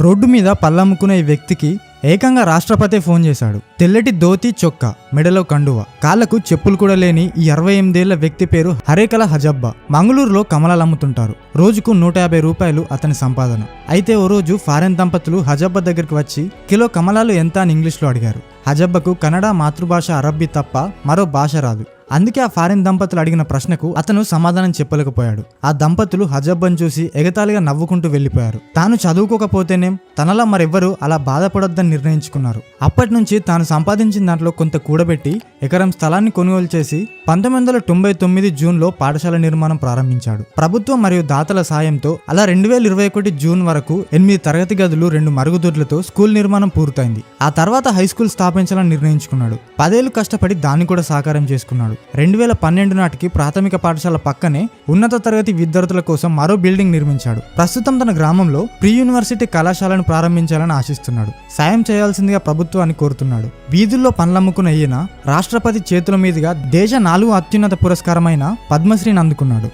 Road మీద పళ్ళమ్ముకునే ఈ వ్యక్తికి ఏకంగా రాష్ట్రపతి ఫోన్ చేశాడు. తెల్లటి ధోతి చొక్కా, మెడలో కండువ, కాళ్లకు చెప్పులు కూడా లేని ఈ 68 ఏళ్ల వ్యక్తి పేరు హరేకల హజబ్బా. మంగళూరులో కమలాలు అమ్ముతుంటారు. రోజుకు 150 రూపాయలు అతని సంపాదన. అయితే ఓ రోజు ఫారెన్ దంపతులు హజబ్బా దగ్గరికి వచ్చి కిలో కమలాలు ఎంత అని ఇంగ్లీష్లో అడిగారు. హజబ్బాకు కన్నడ మాతృభాష అరబ్బీ తప్ప మరో భాష రాదు. అందుకే ఆ ఫారిన్ దంపతులు అడిగిన ప్రశ్నకు అతను సమాధానం చెప్పలేకపోయాడు. ఆ దంపతులు హజబ్బాను చూసి ఎగతాళిగా నవ్వుకుంటూ వెళ్లిపోయారు. తాను చదువుకోకపోతేనేం తనలా మరెవ్వరూ అలా బాధపడొద్దని నిర్ణయించుకున్నారు. అప్పటి నుంచి తాను సంపాదించిన దాంట్లో కొంత కూడబెట్టి ఎకరం స్థలాన్ని కొనుగోలు చేసి 1999 జూన్లో పాఠశాల నిర్మాణం ప్రారంభించాడు. ప్రభుత్వం మరియు దాతల సాయంతో అలా 2021 జూన్ వరకు 8 తరగతి గదులు, 2 మరుగుదొడ్లతో స్కూల్ నిర్మాణం పూర్తయింది. ఆ తర్వాత హై స్కూల్ స్థాపించాలని నిర్ణయించుకున్నాడు. 10 ఏళ్లు కష్టపడి దాన్ని కూడా సాకారం చేసుకున్నాడు. 2012 నాటికి ప్రాథమిక పాఠశాల పక్కనే ఉన్నత తరగతి విద్యార్థుల కోసం మరో బిల్డింగ్ నిర్మించాడు. ప్రస్తుతం తన గ్రామంలో ప్రీ యూనివర్సిటీ కళాశాలను ప్రారంభించాలని ఆశిస్తున్నాడు. సాయం చేయాల్సిందిగా ప్రభుత్వాన్ని కోరుతున్నాడు. వీధుల్లో పండ్లమ్ముకున్న ఈయన రాష్ట్రపతి చేతుల మీదుగా దేశ 4వ అత్యున్నత పురస్కారమైన పద్మశ్రీని అందుకున్నాడు.